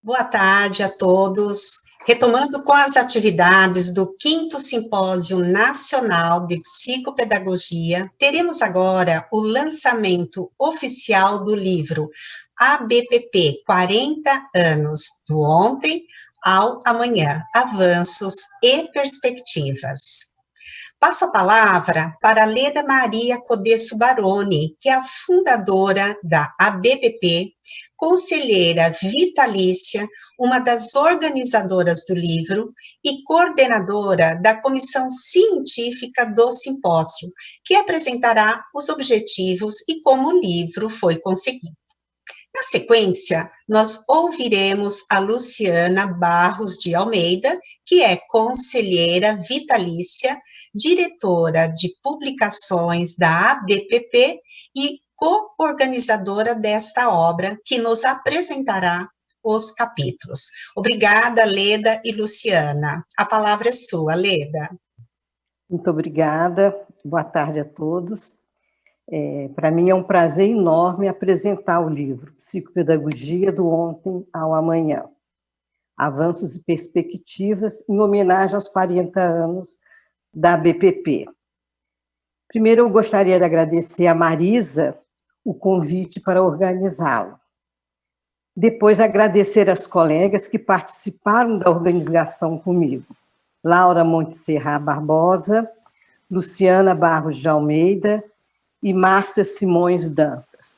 Boa tarde a todos. Retomando com as atividades do 5º Simpósio Nacional de Psicopedagogia, teremos agora o lançamento oficial do livro ABPP 40 anos, do ontem ao amanhã, avanços e perspectivas. Passo a palavra para Leda Maria Codesso Baroni, que é a fundadora da ABPP, conselheira vitalícia, uma das organizadoras do livro e coordenadora da comissão científica do simpósio, que apresentará os objetivos e como o livro foi conseguido. Na sequência, nós ouviremos a Luciana Barros de Almeida, que é conselheira vitalícia, diretora de publicações da ABPP e co-organizadora desta obra, que nos apresentará os capítulos. Obrigada, Leda e Luciana. A palavra é sua, Leda. Muito obrigada. Boa tarde a todos. Para mim é um prazer enorme apresentar o livro Psicopedagogia do Ontem ao Amanhã, Avanços e Perspectivas, em homenagem aos 40 anos da ABPP. Primeiro, eu gostaria de agradecer a Marisa o convite para organizá-lo. Depois, agradecer às colegas que participaram da organização comigo. Laura Montserrat Barbosa, Luciana Barros de Almeida e Márcia Simões Dantas.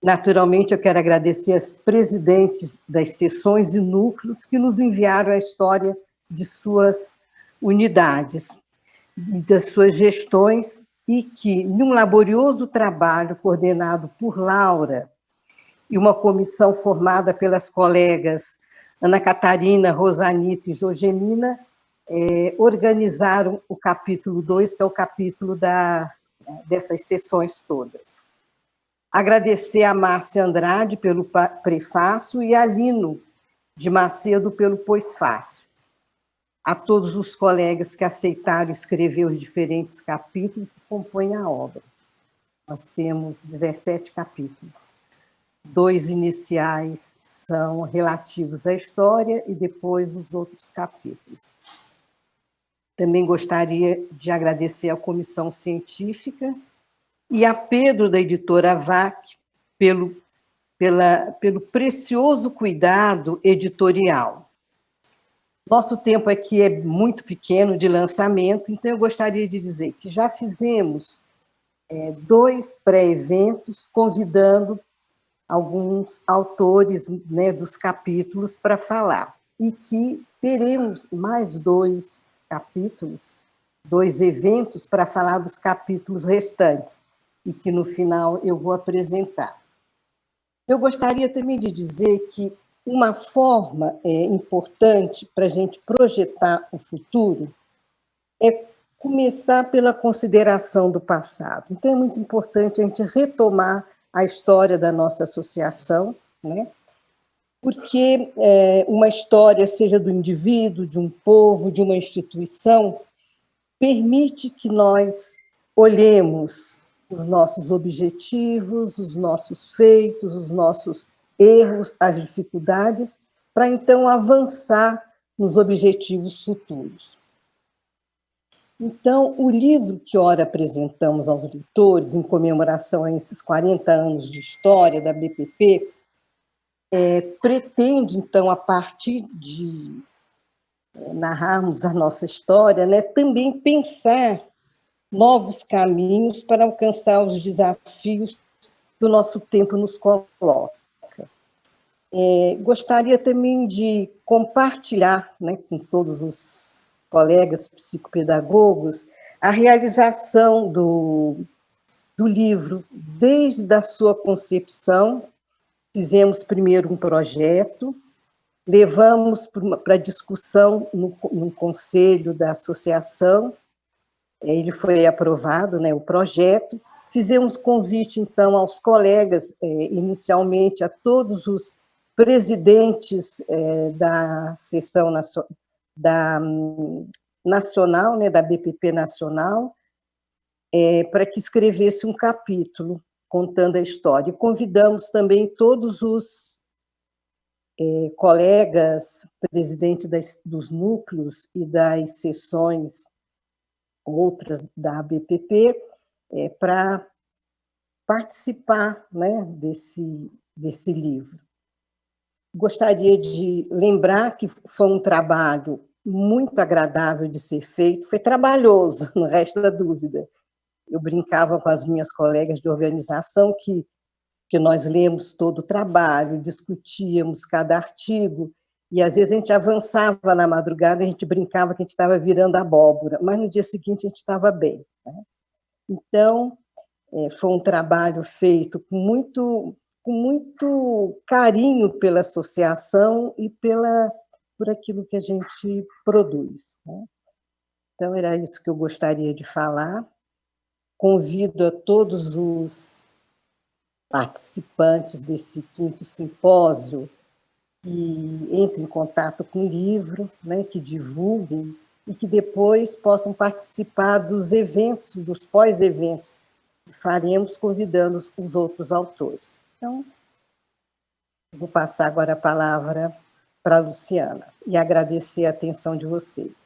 Naturalmente, eu quero agradecer às presidentes das seções e núcleos que nos enviaram a história de suas unidades, das suas gestões, e que, num laborioso trabalho coordenado por Laura e uma comissão formada pelas colegas Ana Catarina, Rosanita e Jorgelina, organizaram o capítulo 2, que é o capítulo dessas sessões todas. Agradecer a Márcia Andrade pelo prefácio e a Lino de Macedo pelo pós-fácio. A todos os colegas que aceitaram escrever os diferentes capítulos que compõem a obra. Nós temos 17 capítulos. 2 iniciais são relativos à história e depois os outros capítulos. Também gostaria de agradecer à comissão científica e a Pedro, da editora VAC, pelo precioso cuidado editorial. Nosso tempo aqui é muito pequeno de lançamento, então eu gostaria de dizer que já fizemos 2 pré-eventos convidando alguns autores, né, dos capítulos para falar, e que teremos mais 2 capítulos, 2 eventos para falar dos capítulos restantes, e que no final eu vou apresentar. Eu gostaria também de dizer que uma forma importante para a gente projetar o futuro é começar pela consideração do passado. Então, é muito importante a gente retomar a história da nossa associação, né? Porque uma história, seja do indivíduo, de um povo, de uma instituição, permite que nós olhemos os nossos objetivos, os nossos feitos, os nossos erros, as dificuldades, para então avançar nos objetivos futuros. Então, o livro que ora apresentamos aos leitores, em comemoração a esses 40 anos de história da BPP, pretende, então, a partir de narrarmos a nossa história, né, também pensar novos caminhos para alcançar os desafios que o nosso tempo nos coloca. Gostaria também de compartilhar, né, com todos os colegas psicopedagogos a realização do livro desde a sua concepção. Fizemos primeiro um projeto, levamos para discussão no conselho da associação, ele foi aprovado, né, o projeto. Fizemos convite, então, aos colegas, inicialmente a todos os presidentes da seção nacional, né, da BPP Nacional, para que escrevesse um capítulo contando a história. E convidamos também todos os colegas, presidente dos núcleos e das seções outras da ABPP, para participar, né, desse livro. Gostaria de lembrar que foi um trabalho muito agradável de ser feito, foi trabalhoso, não resta dúvida. Eu brincava com as minhas colegas de organização que nós lemos todo o trabalho, discutíamos cada artigo, e às vezes a gente avançava na madrugada, a gente brincava que a gente estava virando abóbora, mas no dia seguinte a gente estava bem, né? Então, foi um trabalho feito com muito carinho pela associação e por aquilo que a gente produz, né? Então, era isso que eu gostaria de falar. Convido a todos os participantes desse 5º simpósio que entrem em contato com o livro, né, que divulguem e que depois possam participar dos eventos, dos pós-eventos que faremos, convidando os outros autores. Então, vou passar agora a palavra para a Luciana e agradecer a atenção de vocês.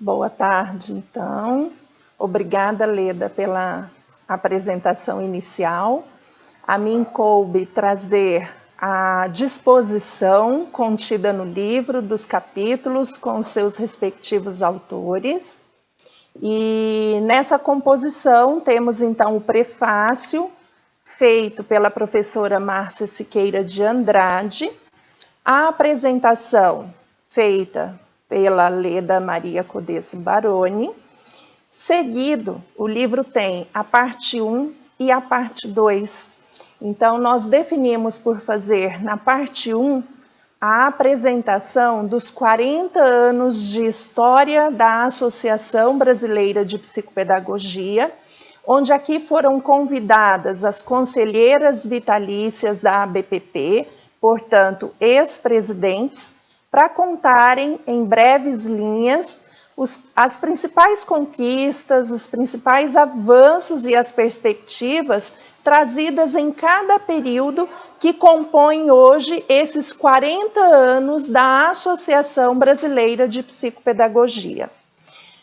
Boa tarde, então. Obrigada, Leda, pela apresentação inicial. A mim coube trazer a disposição contida no livro dos capítulos com seus respectivos autores. E nessa composição temos, então, o prefácio feito pela professora Márcia Siqueira de Andrade, a apresentação feita pela Leda Maria Codesso Baroni. Seguido, o livro tem a parte 1 e a parte 2. Então, nós definimos por fazer, na parte 1, a apresentação dos 40 anos de história da Associação Brasileira de Psicopedagogia, onde aqui foram convidadas as conselheiras vitalícias da ABPP, portanto, ex-presidentes, para contarem em breves linhas as principais conquistas, os principais avanços e as perspectivas trazidas em cada período que compõem hoje esses 40 anos da Associação Brasileira de Psicopedagogia.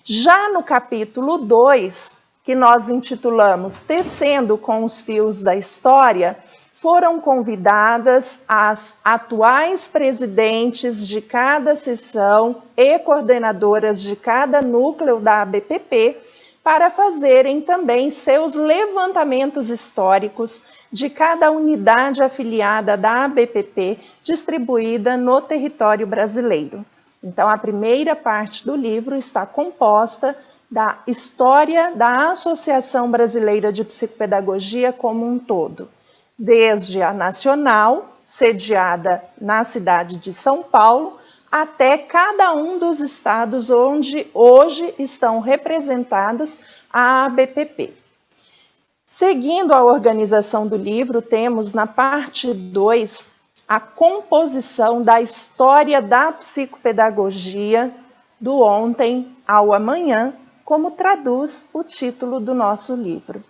Já no capítulo 2, que nós intitulamos Tecendo com os Fios da História, foram convidadas as atuais presidentes de cada seção e coordenadoras de cada núcleo da ABPP para fazerem também seus levantamentos históricos de cada unidade afiliada da ABPP distribuída no território brasileiro. Então, a primeira parte do livro está composta da história da Associação Brasileira de Psicopedagogia como um todo, desde a nacional, sediada na cidade de São Paulo, até cada um dos estados onde hoje estão representados a ABPP. Seguindo a organização do livro, temos na parte 2 a composição da história da psicopedagogia do ontem ao amanhã, como traduz o título do nosso livro.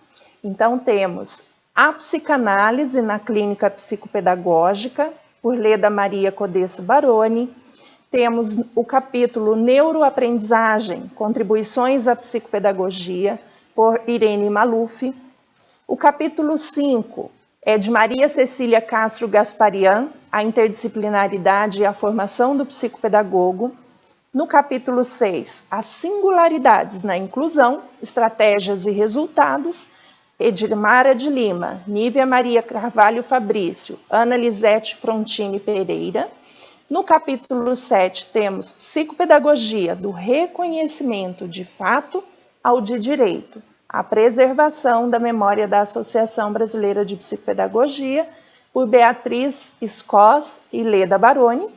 Então, temos a psicanálise na clínica psicopedagógica, por Leda Maria Codesso Baroni. Temos o capítulo Neuroaprendizagem, Contribuições à Psicopedagogia, por Irene Maluf. O capítulo 5 é de Maria Cecília Castro Gasparian, A Interdisciplinaridade e a Formação do Psicopedagogo. No capítulo 6, As Singularidades na Inclusão, Estratégias e Resultados, Edmara de Lima, Nívia Maria Carvalho Fabrício, Ana Lisete Frontini Pereira. No capítulo 7, temos Psicopedagogia, do reconhecimento de fato ao de direito, a preservação da memória da Associação Brasileira de Psicopedagogia, por Beatriz Escós e Leda Baroni.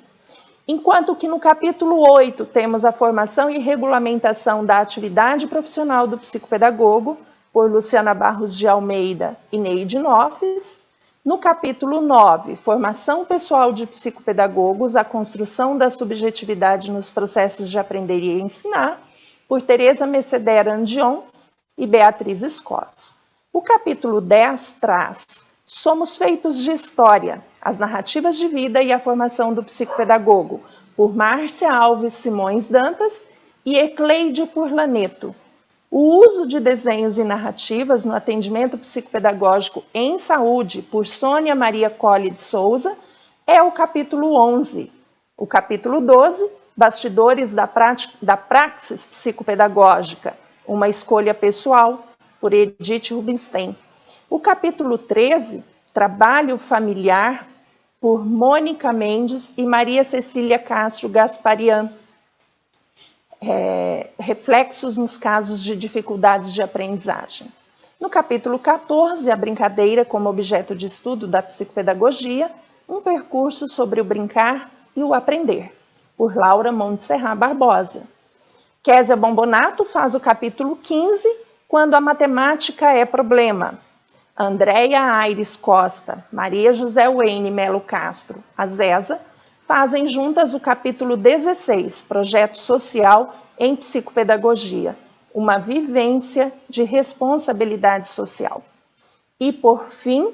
Enquanto que no capítulo 8, temos a formação e regulamentação da atividade profissional do psicopedagogo, por Luciana Barros de Almeida e Neide Nofes. No capítulo 9, Formação Pessoal de Psicopedagogos, a construção da subjetividade nos processos de aprender e ensinar, por Tereza Mecedera Andion. e Beatriz Escós. O capítulo 10 traz Somos Feitos de História, as narrativas de vida e a formação do psicopedagogo, por Márcia Alves Simões Dantas e Ecleide Purlaneto. O uso de desenhos e narrativas no atendimento psicopedagógico em saúde, por Sônia Maria Colli de Souza, é o capítulo 11. O capítulo 12, Bastidores da Praxis Psicopedagógica, uma escolha pessoal, por Edith Rubinstein. O capítulo 13, Trabalho Familiar, por Mônica Mendes e Maria Cecília Castro Gasparian. Reflexos nos casos de dificuldades de aprendizagem. No capítulo 14, A Brincadeira como objeto de estudo da psicopedagogia, um percurso sobre o brincar e o aprender, por Laura Montserrat Barbosa. Késia Bombonato faz o capítulo 15, Quando a Matemática é Problema. Andréia Aires Costa, Maria José Wayne Melo Castro, a Zeza, fazem juntas o capítulo 16, Projeto Social em Psicopedagogia, uma vivência de responsabilidade social. E, por fim,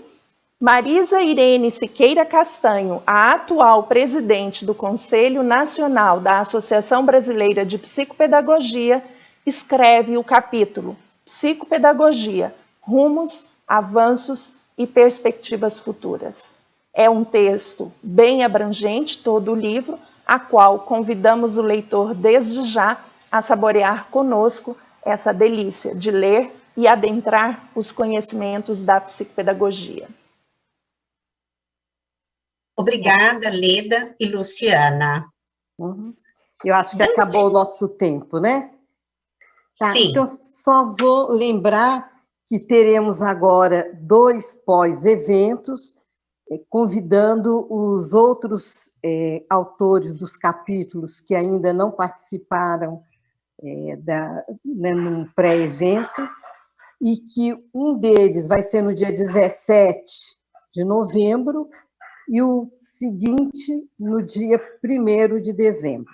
Marisa Irene Siqueira Castanho, a atual presidente do Conselho Nacional da Associação Brasileira de Psicopedagogia, escreve o capítulo Psicopedagogia, Rumos, Avanços e Perspectivas Futuras. É um texto bem abrangente, todo o livro, a qual convidamos o leitor desde já a saborear conosco essa delícia de ler e adentrar os conhecimentos da psicopedagogia. Obrigada, Leda e Luciana. Eu acho que acabou o nosso tempo, né? Tá, sim. Então, só vou lembrar que teremos agora 2 pós-eventos, convidando os outros autores dos capítulos que ainda não participaram no pré-evento, e que um deles vai ser no dia 17 de novembro e o seguinte no dia 1º de dezembro,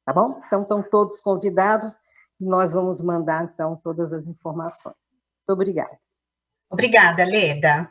tá bom? Então, estão todos convidados e nós vamos mandar, então, todas as informações. Muito obrigada. Obrigada, Leda.